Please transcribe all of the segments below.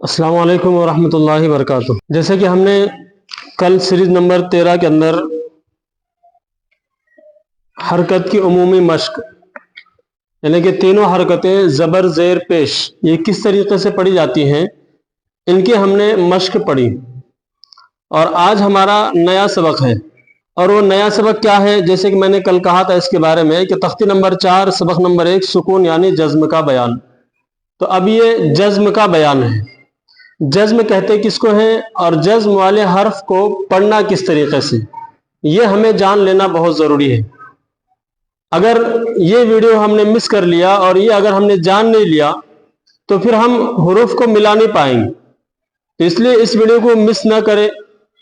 अस्सलाम वालेकुम वरहमतुल्लाहि वबरकातुह। जैसे कि हमने कल सीरीज नंबर 13 के अंदर हरकत की उमूमी मश्क यानी कि तीनों हरकतें ज़बर ज़ेर पेश ये किस तरीके से पढ़ी जाती हैं, इनकी हमने मश्क पढ़ी। और आज हमारा नया सबक है, और वो नया सबक क्या है, जैसे कि मैंने कल कहा था इसके बारे में कि तख्ती नंबर 4 सबक नंबर 1 सुकून यानी जज्म का बयान। तो अब ये जज्म का बयान है। जज्म कहते किसको हैं और जज्म वाले हर्फ को पढ़ना किस तरीके से, ये हमें जान लेना बहुत ज़रूरी है। अगर ये वीडियो हमने मिस कर लिया और ये अगर हमने जान नहीं लिया तो फिर हम हुरूफ को मिला नहीं पाएंगे। तो इसलिए इस वीडियो को मिस ना करें,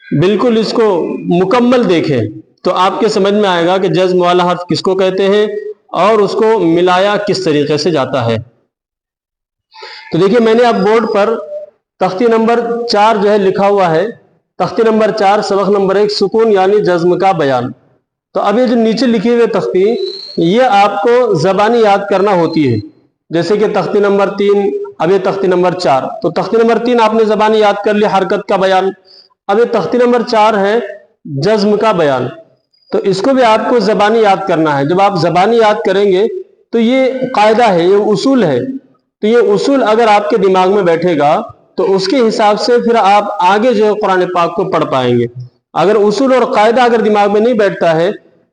बिल्कुल इसको मुकम्मल देखें तो आपके समझ में आएगा कि जज्म वाला हर्फ किसको कहते हैं और उसको मिलाया किस तरीके से जाता है। तो देखिए, मैंने अब बोर्ड पर तख्ती नंबर 4 जो है लिखा हुआ है, तख्ती नंबर 4 सबक नंबर 1 सुकून यानी जज्म का बयान। तो अब ये जो नीचे लिखी हुई तख्ती, ये आपको ज़बानी याद करना होती है। जैसे कि तख्ती नंबर 3, अब ये तख्ती नंबर 4, तो तख्ती नंबर 3 आपने ज़बानी याद कर लिया हरकत का बयान। अब ये तख्ती नंबर 4 है जज्म का बयान, तो इसको भी आपको ज़बानी याद करना है। जब आप ज़बानी याद करेंगे तो ये कायदा है, ये उसूल है। तो ये उसूल अगर आपके दिमाग में बैठेगा तो उसके हिसाब से फिर आप आगे जो है कुरान पाक को पढ़ पाएंगे। अगर उसूल और कायदा अगर दिमाग में नहीं बैठता है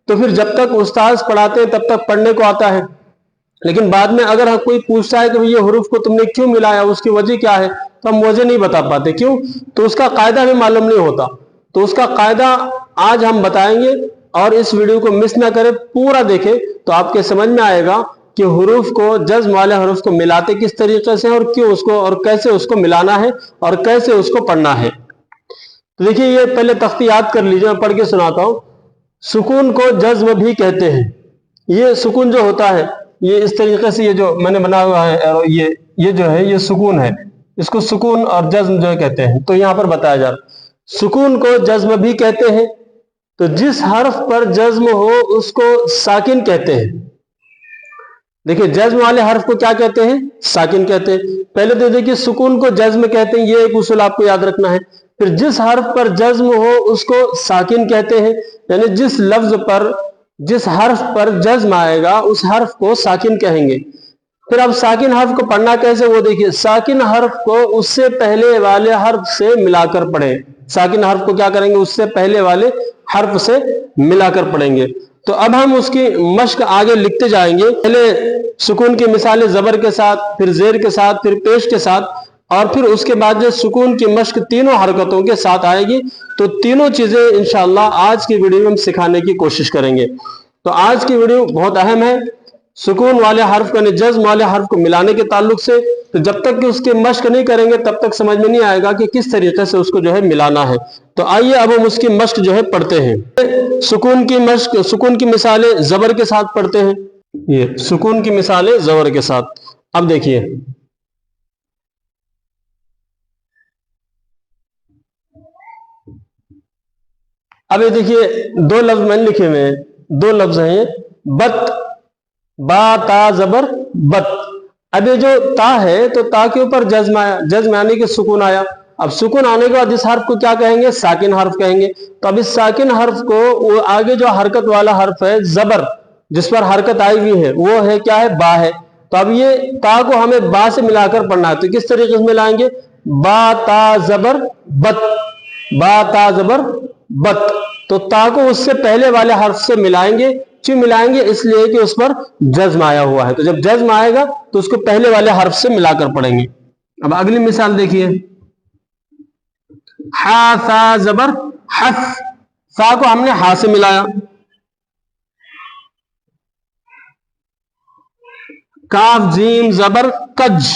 तो फिर जब तक उस्ताद पढ़ाते हैं तब तक पढ़ने को आता है, लेकिन बाद में अगर कोई पूछता है कि ये हुरूफ को तुमने क्यों मिलाया, उसकी वजह क्या है, तो हम वजह नहीं बता पाते। क्यों? तो उसका कायदा हमें मालूम नहीं होता। तो उसका कायदा आज हम बताएंगे, और इस वीडियो को मिस ना करें, पूरा देखें तो आपके समझ में आएगा कि हुरूफ को, जज्म वाले हुरूफ को मिलाते किस तरीके से और क्यों उसको और कैसे उसको मिलाना है और कैसे उसको पढ़ना है। तो देखिए, ये पहले तख्ती याद कर लीजिए, मैं पढ़ के सुनाता हूं। सुकून को जज्म भी कहते हैं। ये सुकून जो होता है, ये इस तरीके से, ये जो मैंने बना हुआ है, और ये जो है ये सुकून है, इसको सुकून और जज्म जो कहते हैं। तो यहां पर बताया जा रहा, सुकून को जज्म भी कहते हैं। तो जिस हर्फ पर जज्म हो उसको साकिन कहते हैं। देखिए, जज्म वाले हर्फ को क्या कहते हैं? साकिन कहते हैं। पहले तो देखिए, सुकून को जज्म कहते हैं, ये एक उसूल आपको याद रखना है। फिर जिस हर्फ पर जज्म हो उसको साकिन कहते हैं, यानी जिस लफ्ज पर, जिस हर्फ पर जज्म आएगा उस हर्फ को साकिन कहेंगे। फिर अब साकिन हर्फ को पढ़ना कैसे, वो देखिए, साकिन हर्फ को उससे पहले वाले हर्फ से मिलाकर पढ़ें। साकिन हर्फ को क्या करेंगे? उससे पहले वाले हर्फ से मिलाकर पढ़ेंगे। तो अब हम उसकी मश्क आगे लिखते जाएंगे। पहले सुकून की मिसालें ज़बर के साथ, फिर ज़ेर के साथ, फिर पेश के साथ, और फिर उसके बाद जो सुकून की मश्क तीनों हरकतों के साथ आएगी। तो तीनों चीज़ें इंशाअल्लाह आज की वीडियो में हम सिखाने की कोशिश करेंगे। तो आज की वीडियो बहुत अहम है, सुकून वाले हर्फ को, जज्म वाले हर्फ को मिलाने के ताल्लुक से। तो जब तक कि उसके मश्क नहीं करेंगे तब तक समझ में नहीं आएगा कि किस तरीके से उसको जो है मिलाना है। तो आइए अब हम उसकी मश्क जो है पढ़ते हैं। सुकून की मश्क, सुकून की मिसालें ज़बर के साथ पढ़ते हैं। ये सुकून की मिसालें ज़बर के साथ। अब देखिए, अब ये देखिए, दो लफ्ज मैंने लिखे हुए हैं, दो लफ्ज हैं ये, बत, बा ता ज़बर बत। अब ये जो ता है, तो ता के ऊपर जज्म आया, जज्म यानी कि सुकून आया। अब सुकून आने के बाद इस हर्फ को क्या कहेंगे? साकिन हर्फ कहेंगे। तो अब इस साकिन हर्फ को, वो आगे जो हरकत वाला हर्फ है ज़बर, जिस पर हरकत आई हुई है, वो है क्या है? बा है। तो अब ये ता को हमें बा से मिलाकर पढ़ना है। तो किस तरीके से मिलाएंगे? बा ता ज़बर बत, बा ता ज़बर बत। तो ता को उससे पहले वाले हर्फ से मिलाएंगे। क्यों मिलाएंगे? इसलिए कि उस पर जज्म आया हुआ है। तो जब जज्म आएगा तो उसको पहले वाले हर्फ से मिलाकर पढ़ेंगे। अब अगली मिसाल देखिए, हा सा ज़बर हस, सा को हमने हा से मिलाया। काफ जीम ज़बर कज,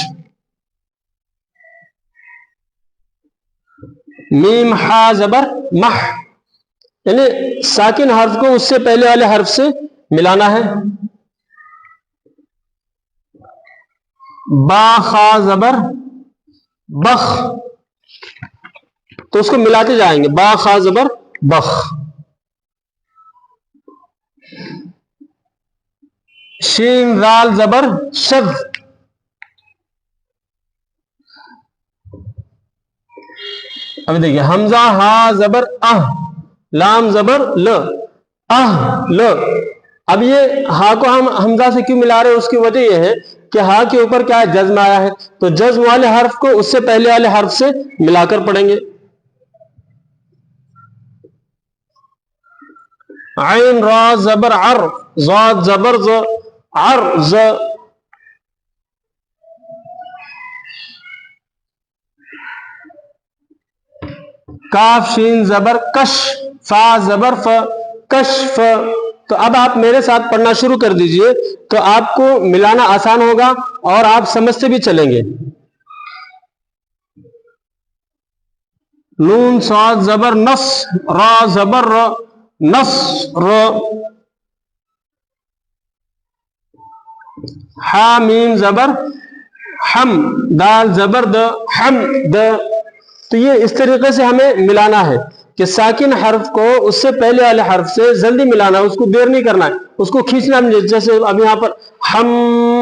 मीम हा ज़बर मह, यानी साकिन हर्फ को उससे पहले वाले हर्फ से मिलाना है। बा खा ज़बर बख, तो उसको मिलाते जाएंगे, बा खा ज़बर बख। शीन राल ज़बर शद, اب دیکھیے حمزہ ہا زبر لام زبر ل ل. اب یہ ہا کو ہم حمزہ سے کیوں ملا رہے ہیں؟ اس کی وجہ یہ ہے کہ ہا کے اوپر کیا ہے؟ جزم آیا ہے، تو جزم والے حرف کو اس سے پہلے والے حرف سے ملا کر پڑھیں گے. عین را زبر عر، ضاد زبر ز، عر ز. کاف شین زبر کش، فا زبر ف، کشف. تو اب آپ میرے ساتھ پڑھنا شروع کر دیجئے تو آپ کو ملانا آسان ہوگا اور آپ سمجھتے بھی چلیں گے. نون صاد زبر نص، را زبر ر، نصر. حا میم زبر حم، دال زبر د، حمد. تو یہ اس طریقے سے ہمیں ملانا ہے کہ ساکن حرف کو اس سے پہلے والے حرف سے جلدی ملانا ہے، اس کو دیر نہیں کرنا ہے، اس کو کھینچنا نہیں. جیسے اب یہاں پر ہم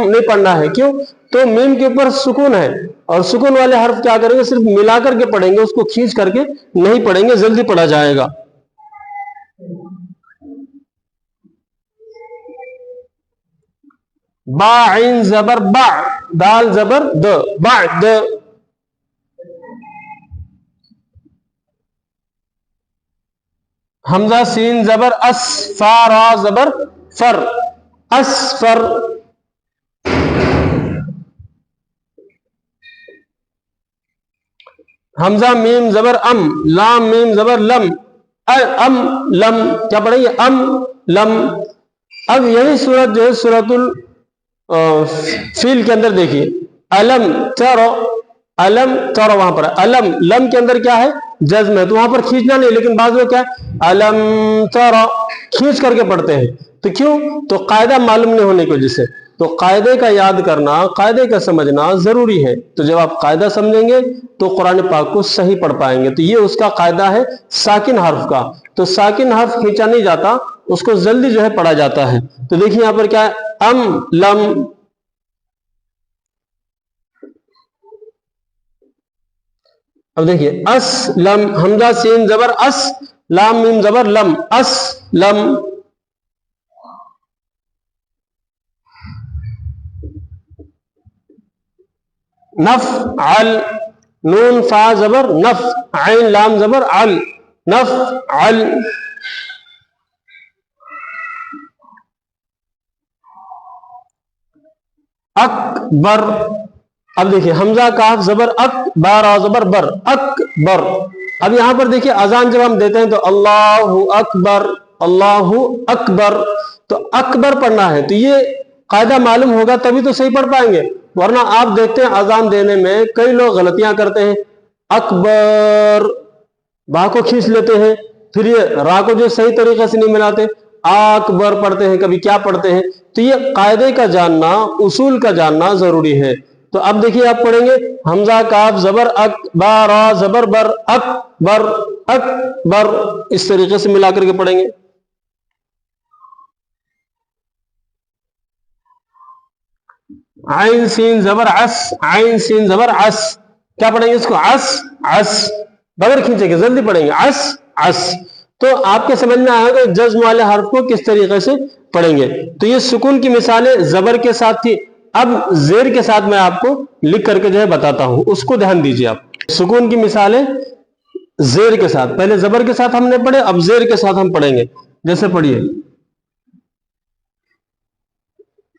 نہیں پڑھنا ہے، کیوں؟ تو میم کے اوپر سکون ہے اور سکون والے حرف کیا کریں گے؟ صرف ملا کر کے پڑھیں گے، اس کو کھینچ کر کے نہیں پڑھیں گے، جلدی پڑھا جائے گا. با عین زبر با، دال زبر د، بعد. حمزہ سین زبر اس، فا را زبر فر، اسفر. حمزہ میم زبر ام، لام میم زبر لم، ام لم. کیا پڑھیں گے؟ ام لم. اب یہی صورت جو ہے سورۃ الفیل کے اندر دیکھیے، الم تر، الم تر وہاں پر ہے، الم لم کے اندر کیا ہے؟ جزم ہے، تو وہاں پر کھینچنا نہیں. لیکن بعض لوگ کیا ہے؟ الم تر کھینچ کر کے پڑھتے ہیں. تو کیوں؟ تو قاعدہ معلوم نہیں ہونے کی وجہ سے. تو قاعدے کا یاد کرنا، قاعدے کا سمجھنا ضروری ہے. تو جب آپ قاعدہ سمجھیں گے تو قرآن پاک کو صحیح پڑھ پائیں گے. تو یہ اس کا قاعدہ ہے ساکن حرف کا. تو ساکن حرف کھینچا نہیں جاتا، اس کو جلدی جو ہے پڑھا جاتا ہے. تو دیکھیں یہاں پر کیا ہے؟ ام لم. اب دیکھیے اس لم، حمزہ سین زبر اس، لام میم زبر لم، اس لم. نف عل، نون فا زبر نف، عین لام زبر عل، نف عل. اکبر. اب دیکھیے حمزہ کاف زبر اک، با را زبر بر، اکبر. اب یہاں پر دیکھیے اذان جب ہم دیتے ہیں تو اللہ اکبر، اللہ اکبر، تو اکبر پڑھنا ہے. تو یہ قاعدہ معلوم ہوگا تبھی تو صحیح پڑھ پائیں گے. ورنہ آپ دیکھتے ہیں اذان دینے میں کئی لوگ غلطیاں کرتے ہیں. اکبر با کو کھینچ لیتے ہیں، پھر یہ را کو جو صحیح طریقے سے نہیں ملاتے، اکبر پڑھتے ہیں، کبھی کیا پڑھتے ہیں. تو یہ قاعدے کا جاننا، اصول کا جاننا ضروری ہے. تو اب دیکھیے آپ پڑھیں گے حمزہ کاف زبر اک، با را زبر بر، اک بر، اک بر. اس طریقے سے ملا کر کے پڑھیں گے. عین سین زبر عس، عین سین زبر عس. کیا پڑھیں گے اس کو؟ عس عس، بغیر کھینچے کے جلدی پڑھیں گے، عس عس. تو آپ کے سمجھ میں آئے گا جزم والے حرف کو کس طریقے سے پڑھیں گے. تو یہ سکون کی مثالیں زبر کے ساتھ تھی. اب زیر کے ساتھ میں آپ کو لکھ کر کے جو ہے بتاتا ہوں، اس کو دھیان دیجیے. آپ سکون کی مثالیں زیر کے ساتھ، پہلے زبر کے ساتھ ہم نے پڑھے، اب زیر کے ساتھ ہم پڑھیں گے. جیسے پڑھیے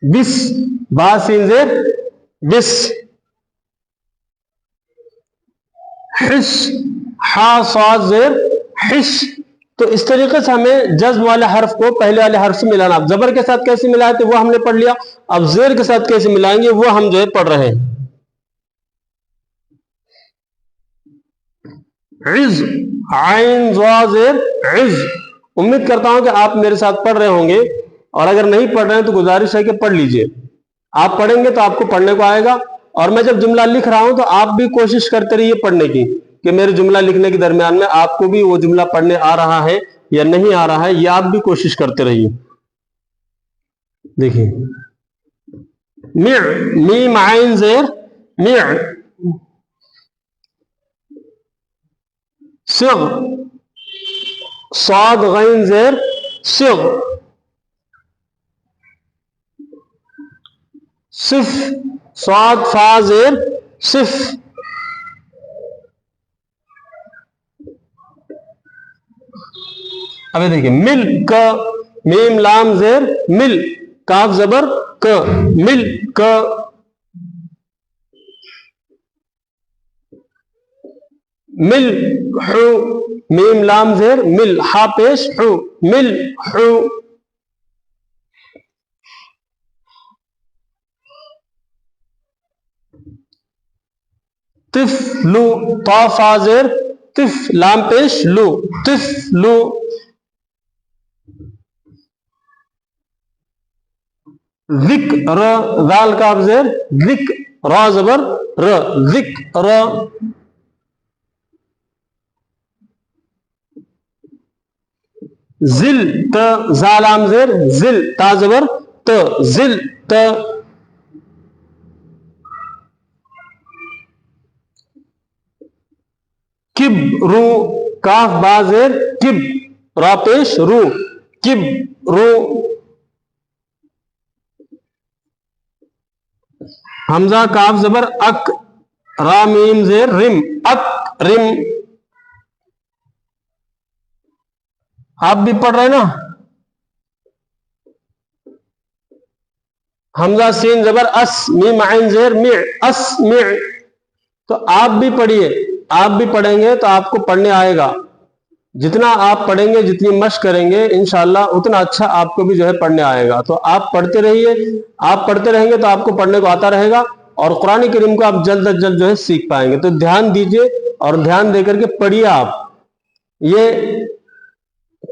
بس، با سین زیر بس. حش، ہا صاد زیر حش. تو اس طریقے سے ہمیں جزم والے حرف کو پہلے والے حرف سے ملانا. اب زبر کے ساتھ کیسے ملائے تھے وہ ہم نے پڑھ لیا، اب زیر کے ساتھ کیسے ملائیں گے وہ ہم جو ہے پڑھ رہے ہیں. عز، عین ضا زیر عز. امید کرتا ہوں کہ آپ میرے ساتھ پڑھ رہے ہوں گے، اور اگر نہیں پڑھ رہے ہیں تو گزارش ہے کہ پڑھ لیجئے. آپ پڑھیں گے تو آپ کو پڑھنے کو آئے گا. اور میں جب جملہ لکھ رہا ہوں تو آپ بھی کوشش کرتے رہیے پڑھنے کی، کہ میرے جملہ لکھنے کے درمیان میں آپ کو بھی وہ جملہ پڑھنے آ رہا ہے یا نہیں آ رہا ہے، یہ آپ بھی کوشش کرتے رہیے. دیکھیے مع، میم عین زیر مع. सिग, साद गैन जेर सिग, सिफ, साद फा जेर सिफ, अबे देखिए मिल क, मीम लाम जेर मिल, काफ जबर क, मिल क, मिल हु, मीम लाम जेर मिल, हा पेश हु, मिल हु, तिफलु, ता फा जेर तिफ, लाम पेश लु, तिफलु, ज़िक्र, ज़ाल काफ जेर ज़िक, रा जबर र, ज़िक्र, जिल त, जालाम जेर जिल, ता जबर त, जिल त, किब रू, काफ बा जेर किब, रा पेश रू, किब रू, हमजा काफ जबर अक, रा मीम जेर रिम, अक रिम, आप भी पढ़ रहे हैं ना। हमजा सीन जबर अस, मीम आइन जेर मि, अस मि, तो आप भी पढ़िए, आप भी पढ़ेंगे तो आपको पढ़ने आएगा। जितना आप पढ़ेंगे, जितनी मशक करेंगे, इंशाअल्लाह उतना अच्छा आपको भी जो है पढ़ने आएगा। तो आप पढ़ते रहिए, आप पढ़ते रहेंगे तो आपको पढ़ने को आता रहेगा और कुरान करीम को आप जल्द अज जल्द जो है सीख पाएंगे। तो ध्यान दीजिए और ध्यान देकर के पढ़िए। आप ये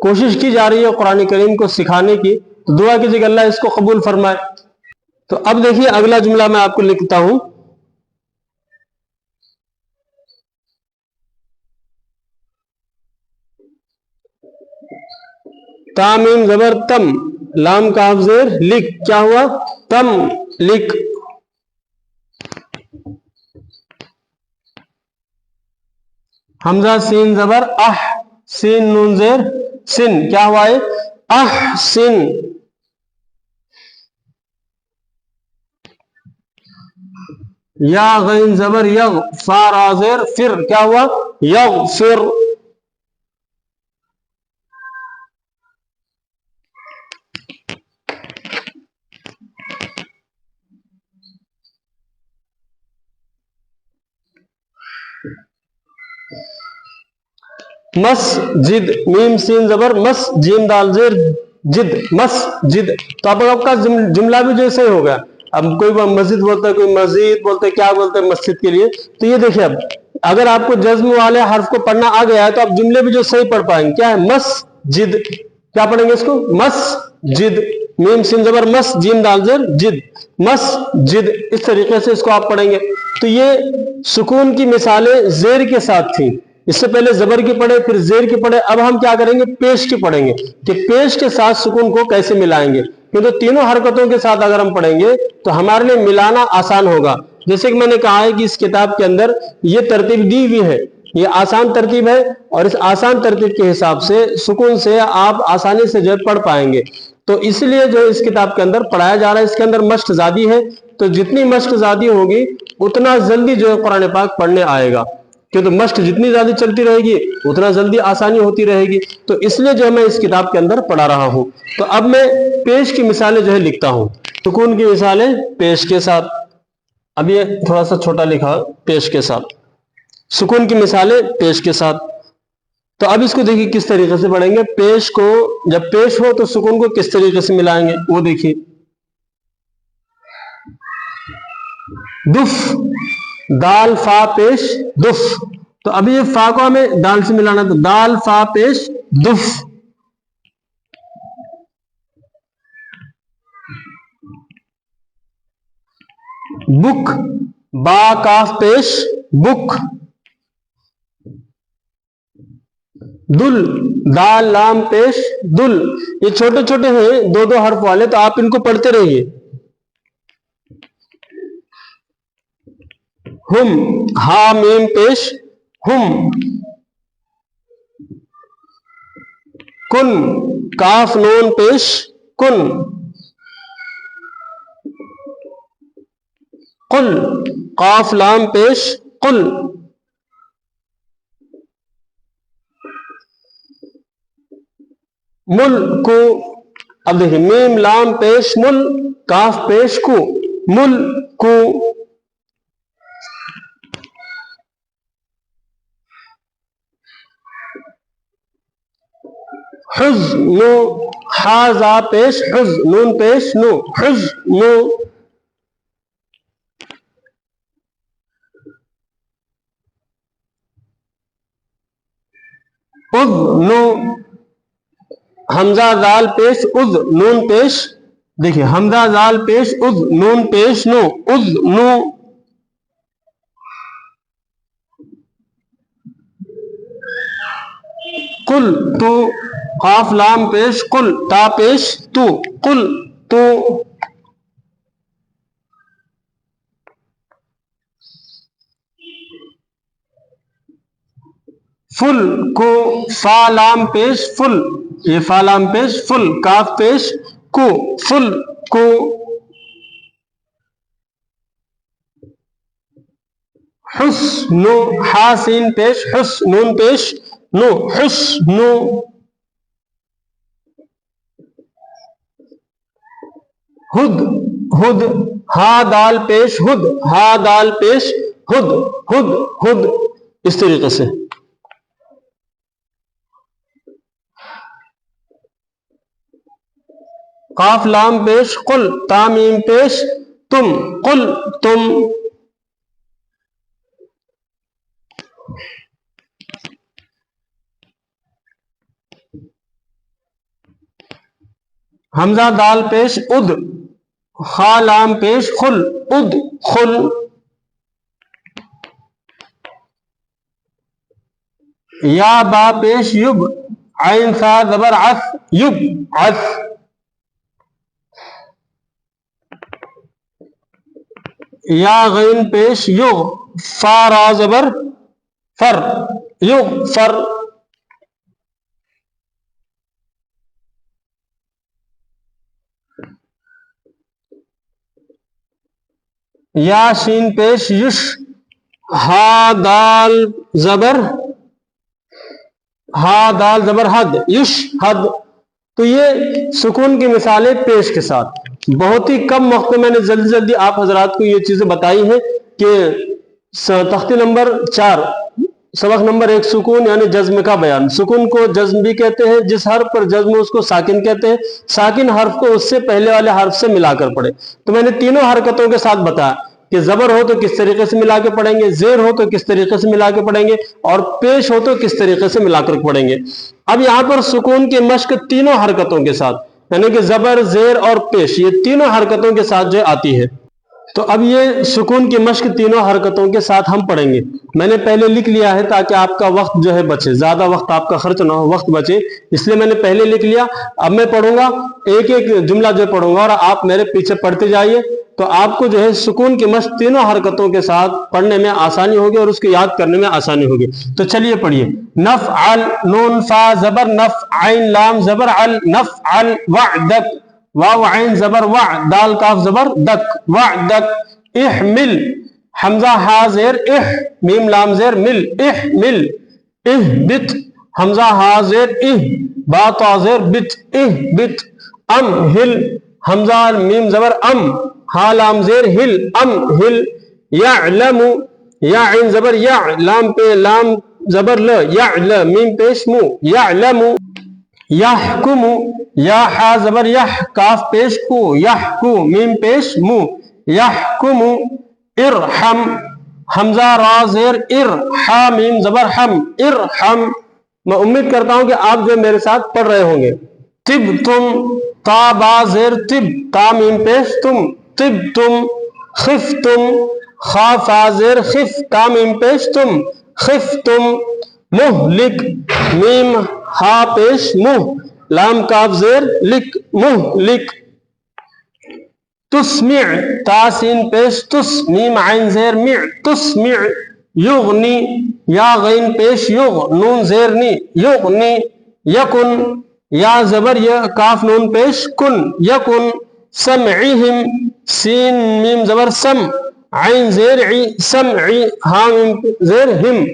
कोशिश की जा रही है कुरान करीम को सिखाने की, तो दुआ कीजिए अल्लाह इसको कबूल फरमाए। तो अब देखिए अगला जुमला मैं आपको लिखता हूं, तामीम जबर तम, लाम काफ जेर लिख, क्या हुआ तम लिख, हमजा सीन जबर अह, सीन नून जेर सिन, क्या हुआ है अह सिन, या गैन जबर यग, फा रा जेर फिर, क्या हुआ यग फिर, मस्जिद, मीम सीन जबर मस, जीम दाल जेर जिद, मस्जिद। तो आपका जुमला भी जैसे ही हो गया। अब कोई मस्जिद बोलता है, कोई मस्जिद बोलते है, क्या बोलते हैं मस्जिद के लिए। तो ये देखिए, अब अगर आपको जज्म वाले हर्फ को पढ़ना आ गया है तो आप जुमले भी जो सही पढ़ पाएंगे। क्या है मस्जिद, क्या पढ़ेंगे इसको मस्जिद, मीम सीन जबर मस, जीम दाल जेर जिद, मस्जिद। इस तरीके से इसको आप पढ़ेंगे। तो ये सुकून की मिसालें जेर के साथ थी। इससे पहले जबर की पढ़े, फिर जेर की पढ़े। अब हम क्या करेंगे, पेश की पढ़ेंगे कि पेश के साथ सुकून को कैसे मिलाएंगे। क्योंकि तीनों हरकतों के साथ अगर हम पढ़ेंगे तो हमारे लिए मिलाना आसान होगा। जैसे कि मैंने कहा है कि इस किताब के अंदर ये तरतीब दी हुई है, ये आसान तरतीब है और इस आसान तरतीब के हिसाब से सुकून से आप आसानी से जो पढ़ पाएंगे। तो इसलिए जो इस किताब के अंदर पढ़ाया जा रहा है, इसके अंदर मश्क ज़्यादा है। तो जितनी मश्क ज़्यादा होगी उतना जल्दी जो है कुरान पाक पढ़ने आएगा। क्योंकि मश्क जितनी ज्यादा चलती रहेगी उतना जल्दी आसानी होती रहेगी। तो इसलिए जो मैं इस किताब के अंदर पढ़ा रहा हूं। तो अब मैं पेश की मिसालें जो है लिखता हूं, सुकून की मिसालें पेश के साथ। अब ये थोड़ा सा छोटा लिखा, पेश के साथ, सुकून की मिसालें पेश के साथ। तो अब इसको देखिए किस तरीके से पढ़ेंगे। पेश को जब पेश हो तो सुकून को किस तरीके से मिलाएंगे वो देखिए। दुफ, दाल फा पेश दुफ। तो अभी ये फा को हमें दाल से मिलाना, तो दाल फा पेश दुफ। बुक, बा काफ पेश बुक। दुल, दाल लाम पेश दुल। ये छोटे छोटे हैं, दो दो हर्फ वाले, तो आप इनको पढ़ते रहिए। हुम, हा मीम पेश हुम। کن کاف نون پیش کن قل قاف لام پیش قل ملک اب دیکھیں میم لام پیش مل کاف پیش کو ملک حزن حاذا پیش حز نون پیش نو حزن اذن حمزہ ذال پیش اذ نون پیش دیکھیں حمزہ ذال پیش اذ نون پیش نو اذن قل تو قاف لام پیش قل تا پیش تو قل تو فل کو فا لام پیش فل یہ فا لام پیش فل کاف پیش کو فل کو حسن حا سین پیش حس نون پیش نو حسن ہد ہد ہا دال پیش ہد ہا دال پیش ہد ہد ہد اس طریقے سے قاف لام پیش قل تا میم پیش تم قل تم حمزہ دال پیش اد خا لام پیش خل اد خل یا با پیش یب عین سا زبر عث یب عث یا غین پیش یغ فا را زبر فر یغ فر یا شین پیش یش ہا دال زبر حد یش حد تو یہ سکون کی مثالیں پیش کے ساتھ بہت ہی کم وقت میں نے جلدی آپ حضرات کو یہ چیزیں بتائی ہیں کہ تختی نمبر 4 سبق نمبر 1 سکون یعنی جزم کا بیان سکون کو جزم بھی کہتے ہیں جس حرف پر جزم اس کو ساکن کہتے ہیں ساکن حرف کو اس سے پہلے والے حرف سے ملا کر پڑھے تو میں نے تینوں حرکتوں کے ساتھ بتایا کہ زبر ہو تو کس طریقے سے ملا کے پڑھیں گے زیر ہو تو کس طریقے سے ملا کے پڑھیں گے اور پیش ہو تو کس طریقے سے ملا کر پڑھیں گے اب یہاں پر سکون کی مشق تینوں حرکتوں کے ساتھ یعنی کہ زبر زیر اور پیش یہ تینوں حرکتوں کے ساتھ جو آتی ہے تو اب یہ سکون کی مشق تینوں حرکتوں کے ساتھ ہم پڑھیں گے میں نے پہلے لکھ لیا ہے تاکہ آپ کا وقت جو ہے بچے زیادہ وقت آپ کا خرچ نہ ہو وقت بچے اس لیے میں نے پہلے لکھ لیا اب میں پڑھوں گا ایک ایک جملہ جو پڑھوں گا اور آپ میرے پیچھے پڑھتے جائیے تو آپ کو جو ہے سکون کی مشق تینوں حرکتوں کے ساتھ پڑھنے میں آسانی ہوگی اور اس کو یاد کرنے میں آسانی ہوگی تو چلیے پڑھیے نفعل نون فا زبر نف عین لام زبر عل نفعل وعدک واو عین زبر وع دال کاف زبر دک وعدک احمل حمزہ ہا زیر اح میم لام زیر مل احمل اہبط حمزہ ہا زیر اہ با تا زیر بت اہبط امہل حمزہ میم زبر ام ہا لام زیر ہل ام ہل یعلم یا عین زبر یا لام پہ لام زبر ل یعل میم پیش مو یعلم یحکم یا حا زبر یح کاف پیش کو یحکو میم پیش مو یحکم ارحم حمزہ را زیر ار حا میم زبر ہم ارحم میں امید کرتا ہوں کہ آپ جو میرے ساتھ پڑھ رہے ہوں گے طب تم تا با زیر طب تا میم پیش تم طب تم خف تم خا فا زیر خف تا میم پیش تم خف تم مہلک میم ہا پیش مہ لام کاف زیر لک مہلک تسمع تا سین پیش تس میم عین زیر مع تسمع یغنی یا غین پیش یغ نون زیر نی یغنی یکن या ज़बर य काफ नून पेश कुन यकुन, समईहिम सीन मीम ज़बर सम, आइन ज़ेर ई समई, हा मीम ज़ेर हिम,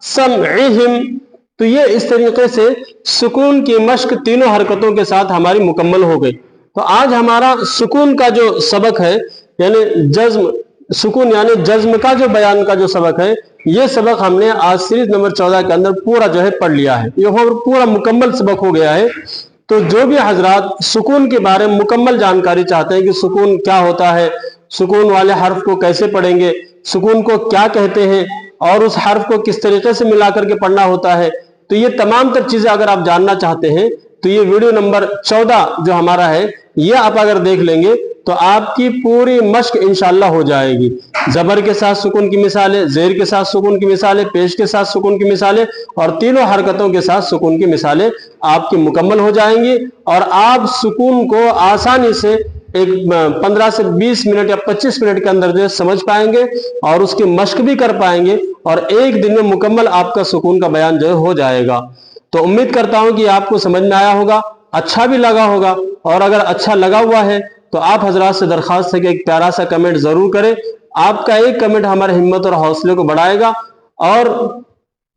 समईहिम। तो ये इस तरीके से सुकून की मश्क तीनों हरकतों के साथ हमारी मुकम्मल हो गई। तो आज हमारा सुकून का जो सबक है, यानी जज्म, सुकून यानी जज्म का जो बयान का जो सबक है, ये सबक हमने आज सीरीज नंबर 14 के अंदर पूरा जो है पढ़ लिया है। ये पूरा मुकम्मल सबक हो गया है। तो जो भी हजरात सुकून के बारे में मुकम्मल जानकारी चाहते हैं कि सुकून क्या होता है, सुकून वाले हर्फ को कैसे पढ़ेंगे, सुकून को क्या कहते हैं और उस हर्फ को किस तरीके से मिला करके पढ़ना होता है, तो ये तमाम तर चीजें अगर आप जानना चाहते हैं तो ये वीडियो नंबर 14 जो हमारा है, ये आप अगर देख लेंगे तो आपकी पूरी मश्क इंशाअल्लाह हो जाएगी। जबर के साथ सुकून की मिसालें, जेर के साथ सुकून की मिसालें, पेश के साथ सुकून की मिसालें और तीनों हरकतों के साथ सुकून की मिसालें आपकी मुकम्मल हो जाएंगी और आप सुकून को आसानी से एक 15 से 20 मिनट या 25 मिनट के अंदर जो है समझ पाएंगे और उसकी मश्क भी कर पाएंगे और एक दिन में मुकम्मल आपका सुकून का बयान जो है हो जाएगा। तो उम्मीद करता हूं कि आपको समझ में आया होगा, अच्छा भी लगा होगा, और अगर अच्छा लगा हुआ है तो आप हजरात से दरख्वास्त है कि एक प्यारा सा कमेंट जरूर करें। आपका एक कमेंट हमारे हिम्मत और हौसले को बढ़ाएगा और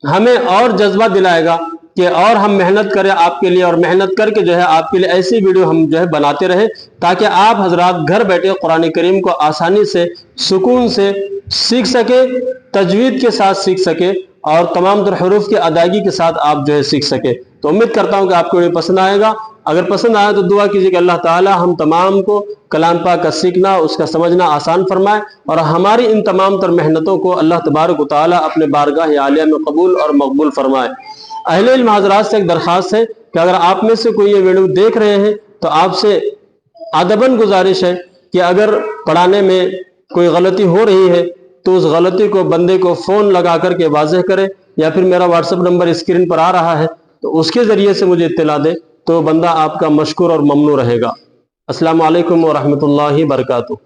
हमें और जज्बा दिलाएगा कि और हम मेहनत करें आपके लिए, और मेहनत करके जो है आपके लिए ऐसी वीडियो हम जो है बनाते रहें ताकि आप हजरात घर बैठे कुरान करीम को आसानी से सुकून से सीख सके, तजवीद के साथ सीख सके और तमाम तर हरूफ की अदायगी के साथ आप जो है सीख सके। तो उम्मीद करता हूँ कि आपको वीडियो पसंद आएगा। अगर पसंद आया तो दुआ कीजिए कि अल्लाह ताला हम तमाम को कलाम पाक का सीखना, उसका समझना आसान फरमाए और हमारी इन तमाम तर मेहनतों को अल्लाह तबारक व तआला अपने बारगाह आलिया में कबूल और मकबूल फरमाए। अहले इल्म हज़रात से एक दरख्वास्त है कि अगर आप में से कोई ये वीडियो देख रहे हैं तो आपसे अदबन गुजारिश है कि अगर पढ़ाने में कोई गलती हो रही है तो उस गलती को बंदे को फ़ोन लगा करके वाज़ेह करे, या फिर मेरा व्हाट्सएप नंबर स्क्रीन पर आ रहा है तो उसके ज़रिए से मुझे इत्तला दे, तो बंदा आपका मशकूर और ममनू रहेगा। अस्सलामु अलैकुम व रहमतुल्लाहि व बरकातुहू।